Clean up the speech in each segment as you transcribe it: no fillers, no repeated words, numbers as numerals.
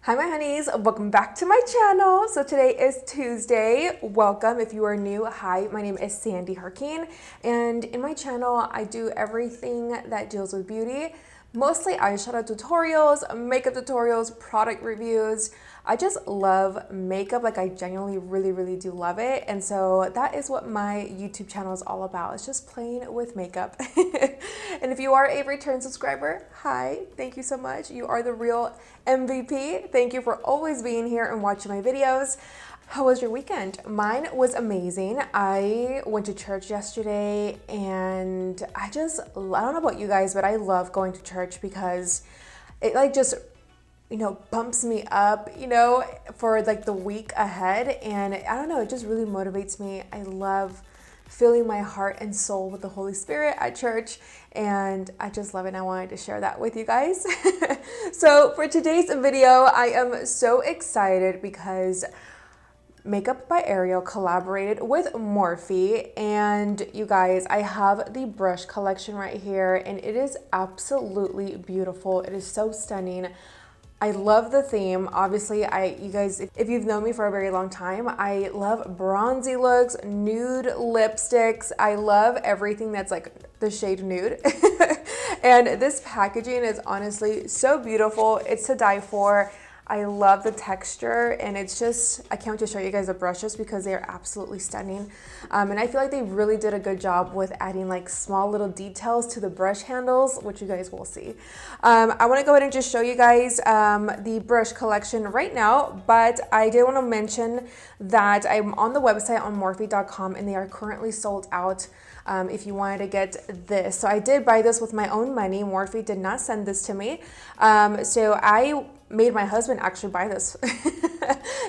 Hi my honeys, welcome back to my channel. So today is Tuesday. Welcome if you are new. Hi, my name is Sandy Harkeen, and in my channel I do everything that deals with beauty. Mostly eyeshadow tutorials, makeup tutorials, product reviews. I just love makeup. Like I genuinely really do love it. And so that is what my YouTube channel is all about. It's just playing with makeup. And if you are a return subscriber, hi, thank you so much. You are the real MVP. Thank you for always being here and watching my videos. How was your weekend? Mine was amazing. I went to church yesterday and I don't know about you guys, but I love going to church because it like just, bumps me up, for like the week ahead. And I don't know, it just really motivates me. I love filling my heart and soul with the Holy Spirit at church, and I just love it, and I wanted to share that with you guys. So for today's video, I am so excited because Makeup by Ariel collaborated with Morphe, and you guys, I have the brush collection right here, and it is absolutely beautiful. It is so stunning. I love the theme. Obviously, you guys, if you've known me for a very long time, I love bronzy looks, nude lipsticks. I love everything that's like the shade nude. And this packaging is honestly so beautiful. It's to die for. I love the texture, and it's just, I can't wait to show you guys the brushes because they are absolutely stunning. And I feel like they really did a good job with adding like small little details to the brush handles, which you guys will see. I want to go ahead and just show you guys the brush collection right now, but I did want to mention that I'm on the website on Morphe.com, and they are currently sold out. If you wanted to get this. So I did buy this with my own money. Morphe did not send this to me. So I made my husband actually buy this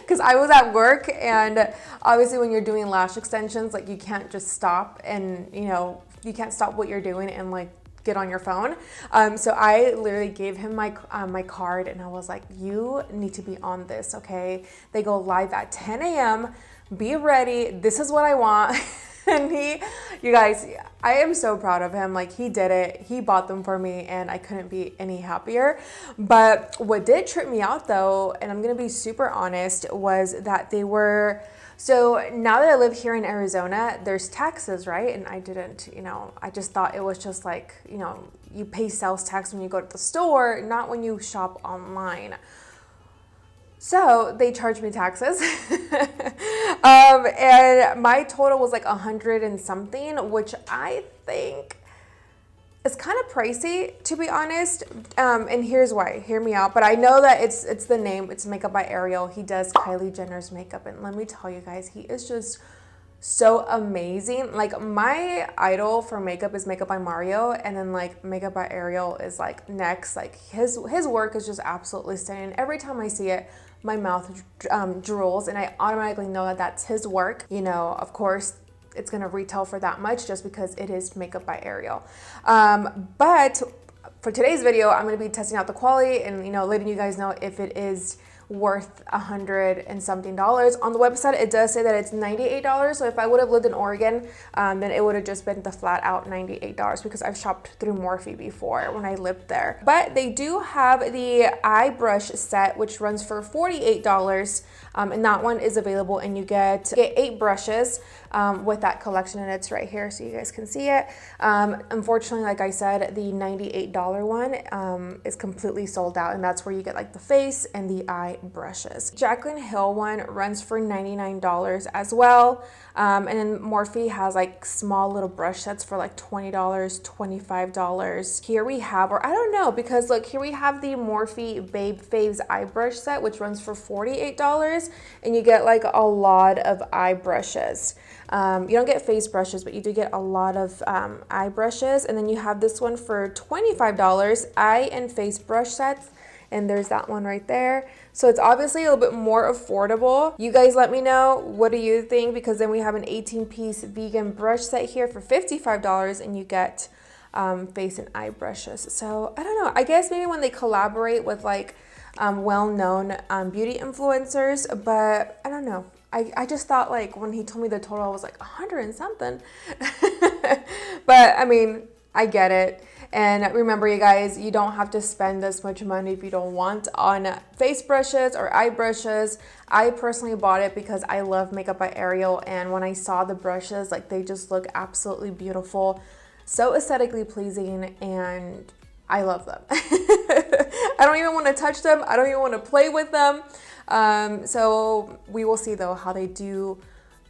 because I was at work, and obviously when you're doing lash extensions, like you can't just stop and you can't stop what you're doing and like get on your phone. So I literally gave him my my card, and I was like, you need to be on this, okay? They go live at 10 a.m. Be ready. This is what I want. And you guys, I am so proud of him. Like he did it. He bought them for me, and I couldn't be any happier. But what did trip me out though, and I'm gonna be super honest, was that they were, so now that I live here in Arizona, there's taxes, right? And I didn't, I just thought it was just like, you pay sales tax when you go to the store, not when you shop online. So they charged me taxes. And my total was like 100 and something, which I think is kind of pricey, to be honest. And here's why, hear me out. But I know that it's the name, it's Makeup by Ariel. He does Kylie Jenner's makeup. And let me tell you guys, he is just so amazing. Like my idol for makeup is Makeup by Mario, and then like Makeup by Ariel is like next. Like his work is just absolutely stunning. Every time I see it, my mouth drools, and I automatically know that that's his work. Of course it's gonna retail for that much just because it is Makeup by Ariel. But for today's video, I'm gonna be testing out the quality and letting you guys know if it is worth $100 and something. On the website it does say that it's $98, so if I would have lived in Oregon, then it would have just been the flat out $98 because I've shopped through Morphe before when I lived there. But they do have the eye brush set, which runs for $48, and that one is available, and you get 8 brushes with that collection, and it's right here so you guys can see it. Unfortunately, like I said, the $98 one is completely sold out, and that's where you get like the face and the eye brushes. Jaclyn Hill one runs for $99 as well, and then Morphe has like small little brush sets for like $20, $25. Here we have, or I don't know, because look, here we have the Morphe Babe Faves eye brush set, which runs for $48, and you get like a lot of eye brushes. You don't get face brushes, but you do get a lot of eye brushes. And then you have this one for $25, eye and face brush sets. And there's that one right there. So it's obviously a little bit more affordable. You guys let me know, what do you think? Because then we have an 18-piece vegan brush set here for $55, and you get face and eye brushes. So I don't know, I guess maybe when they collaborate with like well-known beauty influencers, but I don't know. I just thought, like, when he told me the total, I was like 100 and something. But I mean, I get it. And remember, you guys, you don't have to spend this much money if you don't want on face brushes or eye brushes. I personally bought it because I love Makeup by Ariel, and when I saw the brushes, like, they just look absolutely beautiful, so aesthetically pleasing, and I love them. I don't even want to touch them. I don't even want to play with them. So we will see though how they do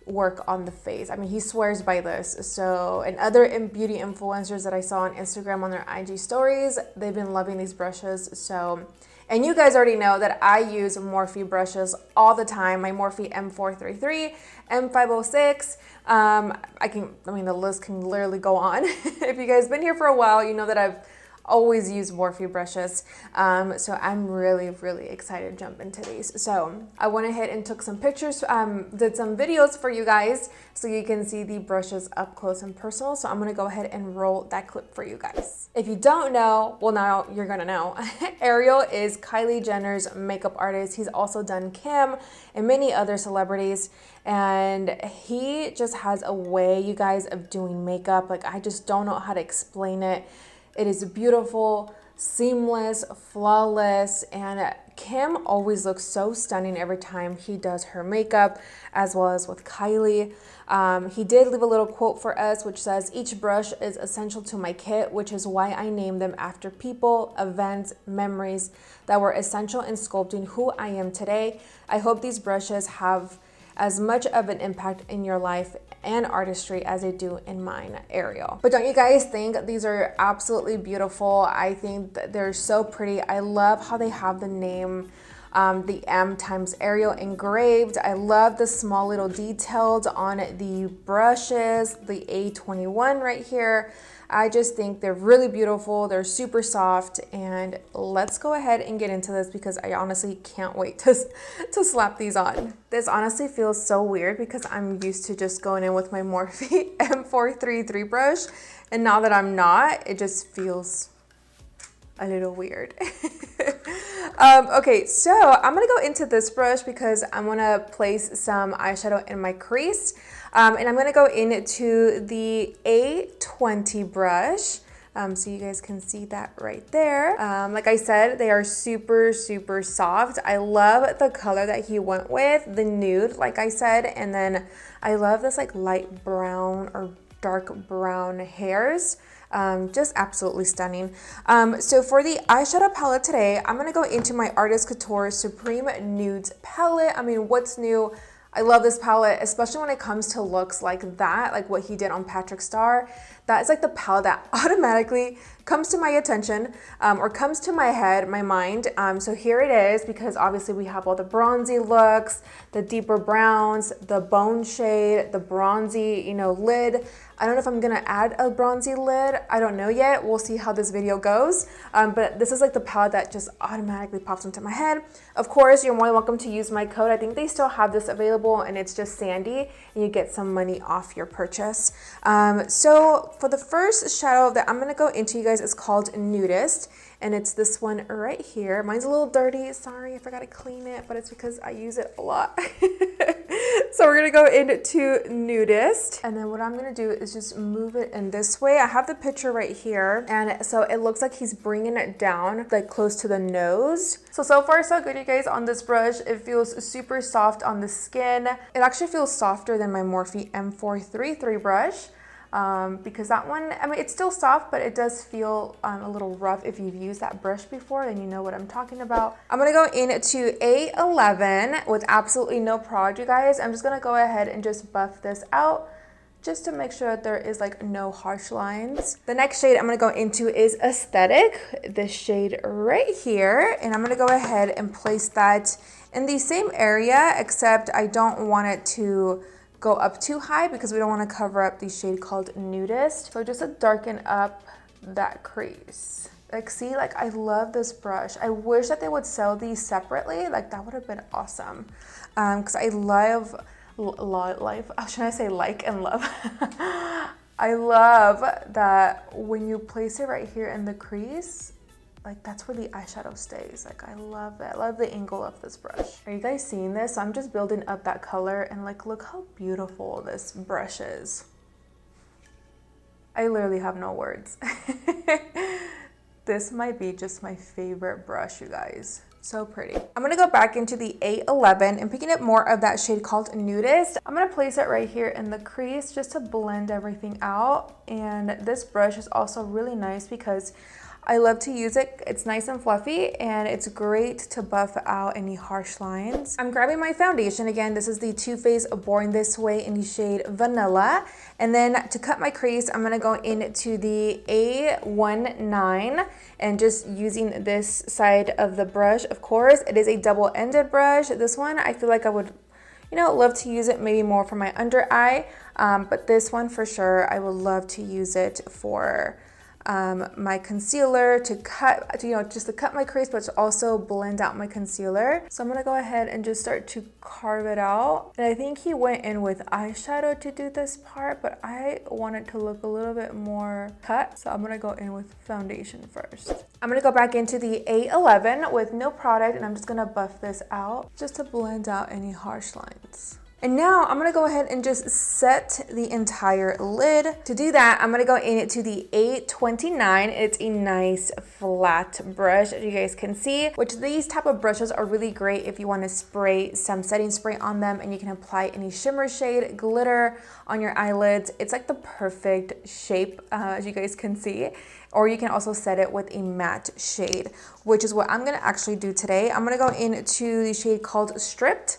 work on the face. I mean, he swears by this. So, and other beauty influencers that I saw on Instagram on their IG stories, they've been loving these brushes. So, and you guys already know that I use Morphe brushes all the time. My Morphe M433, M506. I mean, the list can literally go on. If you guys been here for a while, you know that I've always use Morphe brushes. So I'm really, really excited to jump into these. So I went ahead and took some pictures, did some videos for you guys so you can see the brushes up close and personal. So I'm gonna go ahead and roll that clip for you guys. If you don't know, well, now you're gonna know. Ariel is Kylie Jenner's makeup artist. He's also done Kim and many other celebrities. And he just has a way, you guys, of doing makeup. Like, I just don't know how to explain it. It is beautiful, seamless, flawless, and Kim always looks so stunning every time he does her makeup, as well as with Kylie. He did leave a little quote for us, which says, "Each brush is essential to my kit, which is why I named them after people, events, memories that were essential in sculpting who I am today. I hope these brushes have as much of an impact in your life and artistry as they do in mine, Ariel." But don't you guys think these are absolutely beautiful? I think that they're so pretty. I love how they have the name, the M times Ariel engraved. I love the small little details on the brushes, the A21 right here. I just think they're really beautiful. They're super soft, and let's go ahead and get into this because I honestly can't wait to slap these on. This honestly feels so weird because I'm used to just going in with my Morphe M433 brush, and now that I'm not, it just feels a little weird. Okay, so I'm gonna go into this brush because I'm gonna place some eyeshadow in my crease. And I'm gonna go into the A20 brush. So you guys can see that right there. Like I said, they are super, super soft. I love the color that he went with, the nude, like I said. And then I love this like light brown or dark brown hairs. Just absolutely stunning. So for the eyeshadow palette today, I'm gonna go into my Artist Couture Supreme Nudes palette. I mean, what's new? I love this palette, especially when it comes to looks like that, like what he did on Patrick Star. That is like the palette that automatically comes to my attention, or comes to my head, my mind. So here it is, because obviously we have all the bronzy looks, the deeper browns, the bone shade, the bronzy, you know, lid. I don't know if I'm gonna add a bronzy lid. I don't know yet. We'll see how this video goes. But this is like the palette that just automatically pops into my head. Of course, you're more than welcome to use my code. I think they still have this available, and it's just Sandy, and you get some money off your purchase. So for the first shadow that I'm gonna go into, you guys, is called Nudist. And it's this one right here. Mine's a little dirty. Sorry, I forgot to clean it, but it's because I use it a lot. So we're gonna go into Nudist. And then what I'm gonna do is just move it in this way. I have the picture right here. And so it looks like he's bringing it down like close to the nose. So far so good, you guys, on this brush. It feels super soft on the skin. It actually feels softer than my Morphe M433 brush. Because that one, I mean, it's still soft, but it does feel a little rough. If you've used that brush before, then you know what I'm talking about. I'm gonna go into A11 with absolutely no prod, you guys. I'm just gonna go ahead and just buff this out just to make sure that there is like no harsh lines. The next shade I'm gonna go into is Aesthetic, this shade right here. And I'm gonna go ahead and place that in the same area, except I don't want it to go up too high because we don't want to cover up the shade called Nudist. So just to darken up that crease. Like, see, like, I love this brush. I wish that they would sell these separately. Like, that would have been awesome. Because I love life. Should I say like and love? I love that when you place it right here in the crease, like, that's where the eyeshadow stays. Like, I love it. I love the angle of this brush. Are you guys seeing this? I'm just building up that color, and like, look how beautiful this brush is. I literally have no words. This might be just my favorite brush, you guys. So pretty. I'm gonna go back into the A11 and picking up more of that shade called Nudist. I'm gonna place it right here in the crease just to blend everything out. And this brush is also really nice because I love to use it. It's nice and fluffy and it's great to buff out any harsh lines. I'm grabbing my foundation again. This is the Too Faced Born This Way in the shade Vanilla. And then to cut my crease, I'm gonna go into the A19 and just using this side of the brush. Of course, it is a double-ended brush. This one, I feel like I would, love to use it maybe more for my under eye. But this one for sure, I would love to use it for my concealer to cut, just to cut my crease, but to also blend out my concealer. So I'm gonna go ahead and just start to carve it out. And I think he went in with eyeshadow to do this part, but I want it to look a little bit more cut. So I'm gonna go in with foundation first. I'm gonna go back into the A11 with no product, and I'm just gonna buff this out just to blend out any harsh lines. And now I'm gonna go ahead and just set the entire lid. To do that, I'm gonna go into the A29. It's a nice flat brush, as you guys can see, which these type of brushes are really great if you wanna spray some setting spray on them and you can apply any shimmer shade, glitter on your eyelids. It's like the perfect shape, as you guys can see. Or you can also set it with a matte shade, which is what I'm gonna actually do today. I'm gonna go into the shade called Stripped.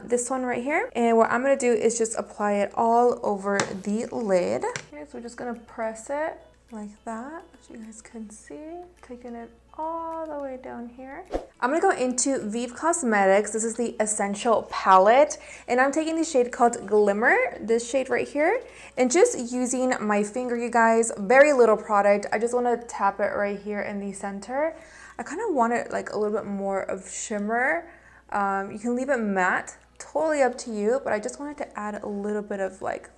This one right here, and what I'm gonna do is just apply it all over the lid. Okay, so we're just gonna press it like that, as you guys can see, taking it all the way down here. I'm gonna go into VIEVE Cosmetics. This is the Essential Palette, and I'm taking the shade called Glimmer, this shade right here, and just using my finger, you guys, very little product. I just wanna tap it right here in the center. I kind of want it like a little bit more of shimmer. You can leave it matte, totally up to you, but I just wanted to add a little bit of like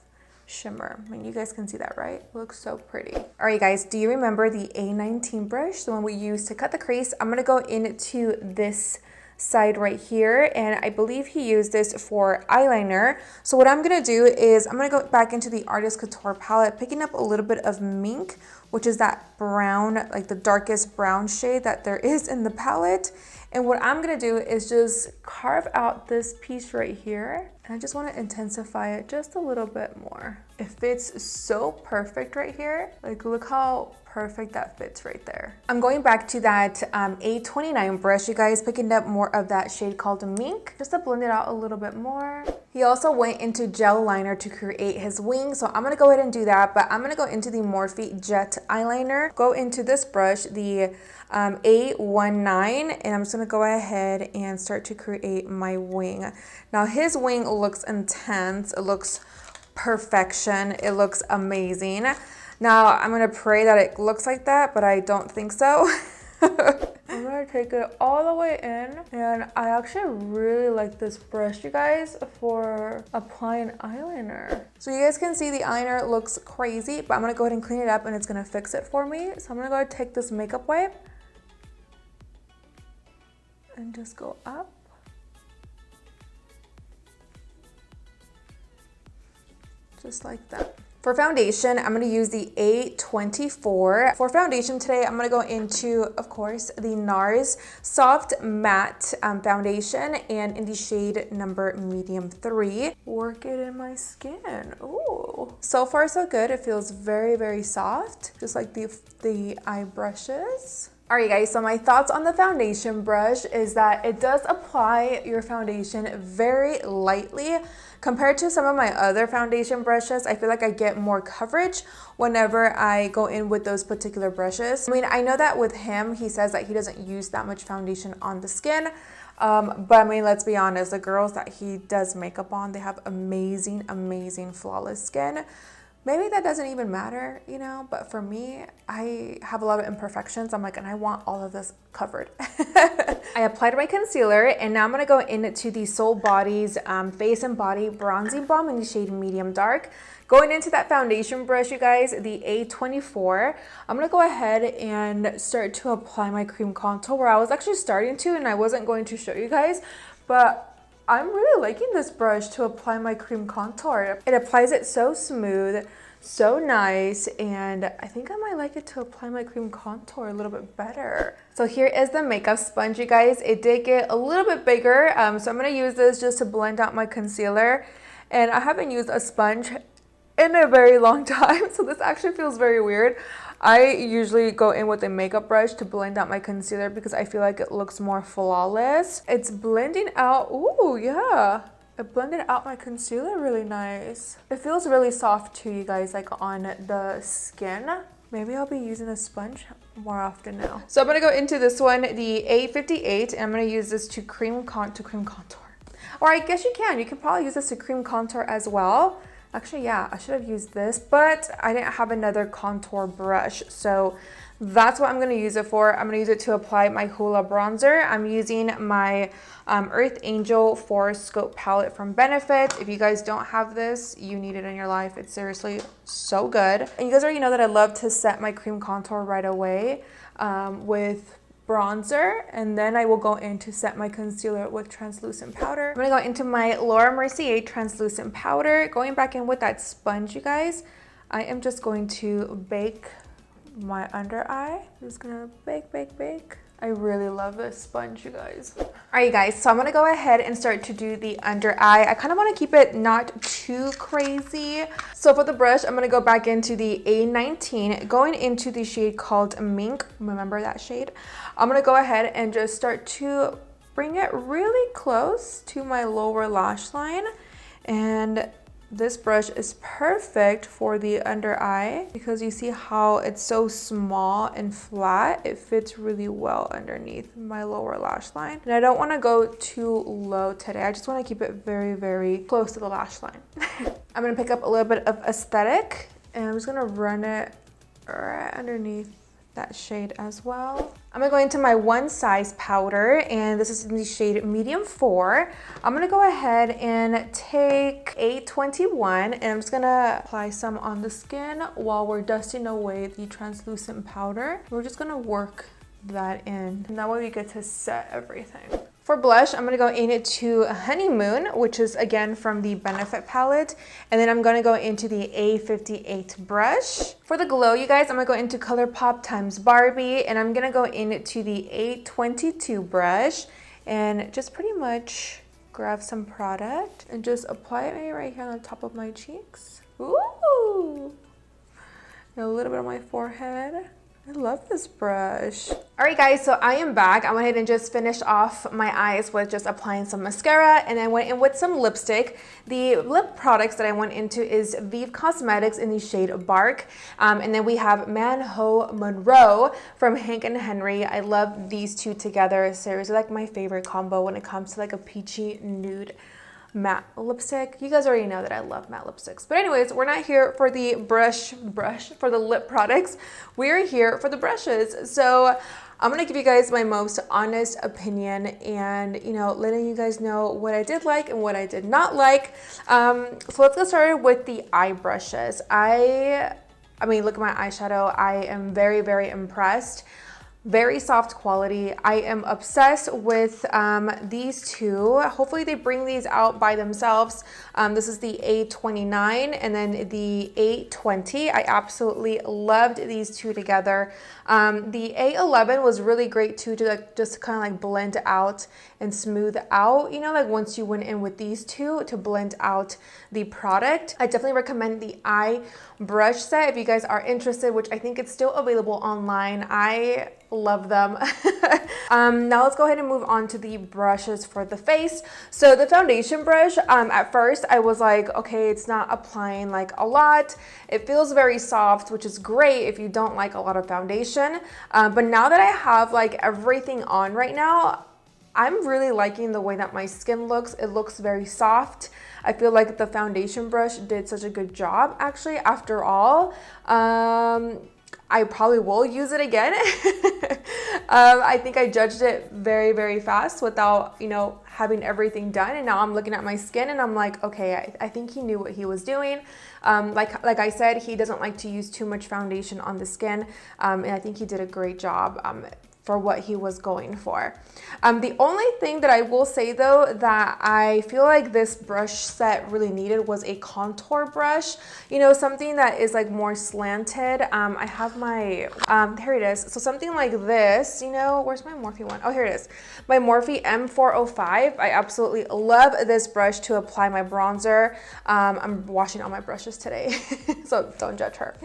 shimmer. I mean, you guys can see that, right? It looks so pretty. All right, guys, do you remember the A19 brush, the one we used to cut the crease? I'm gonna go into this side right here, and I believe he used this for eyeliner. So what I'm gonna do is I'm gonna go back into the Artist Couture palette, picking up a little bit of Mink, which is that brown, like the darkest brown shade that there is in the palette. And what I'm gonna do is just carve out this piece right here. And I just wanna intensify it just a little bit more. It fits so perfect right here. Like, look how perfect that fits right there. I'm going back to that A29 brush, you guys, picking up more of that shade called Mink, just to blend it out a little bit more. He also went into gel liner to create his wing, so I'm gonna go ahead and do that, but I'm gonna go into the Morphe Jet eyeliner, go into this brush, the A19, and I'm just gonna go ahead and start to create my wing. Now his wing looks intense, it looks perfection, it looks amazing. Now I'm gonna pray that it looks like that, but I don't think so. I'm gonna take it all the way in, and I actually really like this brush, you guys, for applying eyeliner. So you guys can see the eyeliner looks crazy, but I'm gonna go ahead and clean it up and it's gonna fix it for me. So I'm gonna go ahead and take this makeup wipe and just go up. Just like that. For foundation, I'm gonna use the A24. For foundation today, I'm gonna go into, of course, the NARS Soft Matte Foundation, and in the shade number Medium 3. Work it in my skin. Ooh. So far, so good. It feels very, very soft, just like the eye brushes. All right, guys, so my thoughts on the foundation brush is that it does apply your foundation very lightly. Compared to some of my other foundation brushes, I feel like I get more coverage whenever I go in with those particular brushes. I mean, I know that with him, he says that he doesn't use that much foundation on the skin. But I mean, let's be honest, the girls that he does makeup on, they have amazing, amazing, flawless skin. Maybe that doesn't even matter, you know, but for me, I have a lot of imperfections. I'm like, and I want all of this covered. I applied my concealer, and now I'm gonna go into the Soul Body's Face and Body Bronzing Balm in the shade Medium Dark. Going into that foundation brush, you guys, the A24, I'm gonna go ahead and start to apply my cream contour, where I was actually starting to, and I wasn't going to show you guys, but I'm really liking this brush to apply my cream contour. It applies it so smooth, so nice, and I think I might like it to apply my cream contour a little bit better. So here is the makeup sponge, you guys. It did get a little bit bigger, so I'm going to use this just to blend out my concealer, and I haven't used a sponge in a very long time, so this actually feels very weird. I usually go in with a makeup brush to blend out my concealer because I feel like it looks more flawless. It's blending out, ooh, yeah. It blended out my concealer really nice. It feels really soft too, you guys, like on the skin. Maybe I'll be using a sponge more often now. So I'm gonna go into this one, the A58, and I'm gonna use this to cream contour. Or I guess you can probably use this to cream contour as well. Actually, yeah, I should have used this, but I didn't have another contour brush. So that's what I'm going to use it for. I'm going to use it to apply my Hoola bronzer. I'm using my Earth Angel 4 Scope palette from Benefit. If you guys don't have this, you need it in your life. It's seriously so good. And you guys already know that I love to set my cream contour right away with bronzer, and then I will go in to set my concealer with translucent powder. I'm gonna go into my Laura Mercier translucent powder, going back in with that sponge, you guys. I am just going to bake my under eye. I'm just gonna bake. I really love this sponge, you guys. All right, you guys, so I'm gonna go ahead and start to do the under eye. I kind of want to keep it not too crazy. So for the brush, I'm gonna go back into the A19, going into the shade called Mink. Remember that shade? I'm gonna go ahead and just start to bring it really close to my lower lash line. And this brush is perfect for the under eye because you see how it's so small and flat. It fits really well underneath my lower lash line. And I don't want to go too low today. I just want to keep it very, very close to the lash line. I'm going to pick up a little bit of aesthetic and I'm just going to run it right underneath that shade as well. I'm gonna go into my One Size powder, and this is in the shade medium 4. I'm gonna go ahead and take A21, and I'm just gonna apply some on the skin while we're dusting away the translucent powder. We're just gonna work that in, and that way we get to set everything. For blush, I'm gonna go into Honeymoon, which is again from the Benefit palette. And then I'm gonna go into the A58 brush. For the glow, you guys, I'm gonna go into ColourPop times Barbie, and I'm gonna go into the A22 brush and just pretty much grab some product and just apply it right here on the top of my cheeks. Ooh! And a little bit on my forehead. I love this brush. All right, guys, so I am back. I went ahead and just finished off my eyes with just applying some mascara, and I went in with some lipstick. The lip products that I went into is VIEVE Cosmetics in the shade Bark, and then we have MANHOE MONROE from Hannnyyys. I love these two together. Seriously, like my favorite combo when it comes to like a peachy nude matte lipstick. You guys already know that I love matte lipsticks. But anyways, we're not here for the brush for the lip products. We're here for the brushes. So I'm gonna give you guys my most honest opinion and, you know, letting you guys know what I did like and what I did not like. So let's get started with the eye brushes. I mean, look at my eyeshadow. I am very, very impressed. Very soft quality. I am obsessed with these two. Hopefully they bring these out by themselves. This is the A29 and then the A20. I absolutely loved these two together. The A11 was really great too, to like just kind of like blend out and smooth out, you know, like once you went in with these two to blend out the product. I definitely recommend the eye brush set if you guys are interested, which I think it's still available online. I love them. Now let's go ahead and move on to the brushes for the face. So the foundation brush, at first I was like, okay, it's not applying like a lot. It feels very soft, which is great if you don't like a lot of foundation. But now that I have like everything on right now, I'm really liking the way that my skin looks. It looks very soft. I feel like the foundation brush did such a good job actually after all. I probably will use it again. I think I judged it very, very fast without, you know, having everything done. And now I'm looking at my skin and I'm like, okay, I think he knew what he was doing. Like I said, he doesn't like to use too much foundation on the skin. And I think he did a great job. for what he was going for. The only thing that I will say though that I feel like this brush set really needed was a contour brush, you know, something that is like more slanted. I have my, here it is. So something like this, you know, where's my Morphe one? Oh, here it is. My Morphe M405. I absolutely love this brush to apply my bronzer. I'm washing all my brushes today, so don't judge her.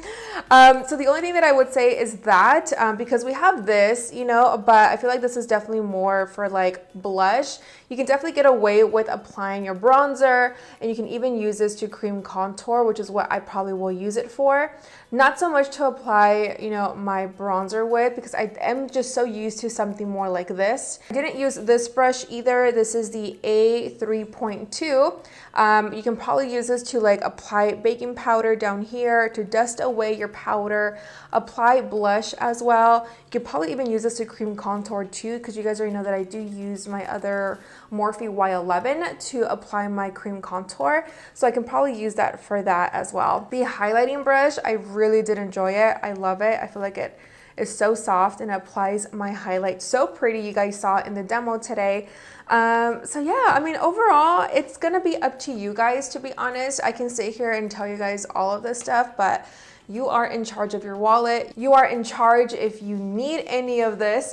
So the only thing that I would say is that because we have this, you know, but I feel like this is definitely more for like blush. You can definitely get away with applying your bronzer, and you can even use this to cream contour, which is what I probably will use it for. Not so much to apply, you know, my bronzer with, because I am just so used to something more like this. I didn't use this brush either. This is the A3.2. You can probably use this to like apply baking powder down here to dust away your powder, apply blush as well. You could probably even use this to cream contour too, because you guys already know that I do use my other Morphe Y11 to apply my cream contour, so I can probably use that for that as well. The highlighting brush, I really did enjoy it. I love it. I feel like it is so soft and applies my highlight so pretty. You guys saw it in the demo today. So yeah, I mean, overall, it's gonna be up to you guys, to be honest. I can sit here and tell you guys all of this stuff, but you are in charge of your wallet. You are in charge if you need any of this.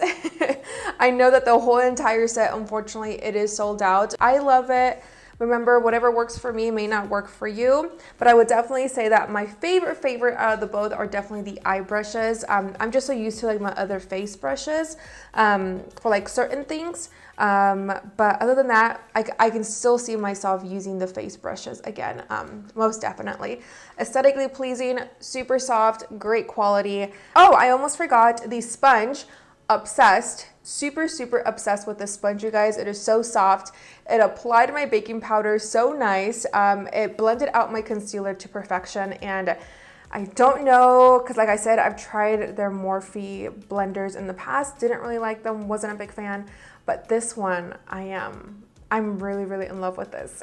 I know that the whole entire set, unfortunately, it is sold out. I love it. Remember, whatever works for me may not work for you, but I would definitely say that my favorite out of the both are definitely the eye brushes. I'm just so used to like my other face brushes for like certain things. But other than that, I can still see myself using the face brushes again, most definitely. Aesthetically pleasing, super soft, great quality. Oh, I almost forgot the sponge. Obsessed, super obsessed with this sponge, you guys. It is so soft. It applied my baking powder so nice. It blended out my concealer to perfection, and I don't know, because like I said, I've tried their Morphe blenders in the past, didn't really like them, wasn't a big fan, but this one I'm really in love with this.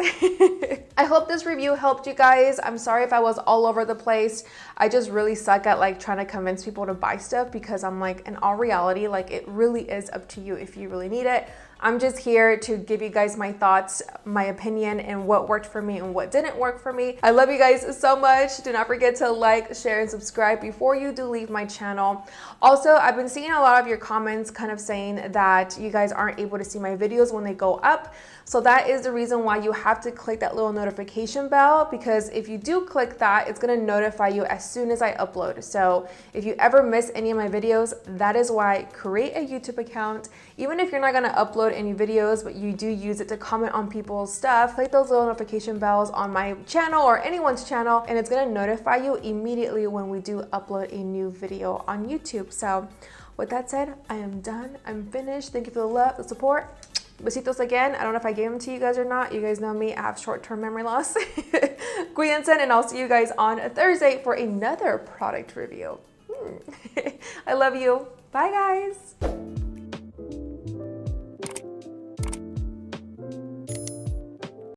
I hope this review helped you guys. I'm sorry if I was all over the place. I just really suck at like trying to convince people to buy stuff, because I'm like, in all reality, like it really is up to you if you really need it. I'm just here to give you guys my thoughts, my opinion, and what worked for me and what didn't work for me. I love you guys so much. Do not forget to like, share, and subscribe before you do leave my channel. Also, I've been seeing a lot of your comments kind of saying that you guys aren't able to see my videos when they go up. So that is the reason why you have to click that little notification bell, because if you do click that, it's gonna notify you as soon as I upload. So if you ever miss any of my videos, that is why. Create a YouTube account. Even if you're not gonna upload any videos, but you do use it to comment on people's stuff, click those little notification bells on my channel or anyone's channel, and it's gonna notify you immediately when we do upload a new video on YouTube. So with that said, I am done. I'm finished. Thank you for the love, the support. Besitos again. I don't know if I gave them to you guys or not. You guys know me. I have short-term memory loss. Cuídense, and I'll see you guys on Thursday for another product review. I love you. Bye, guys.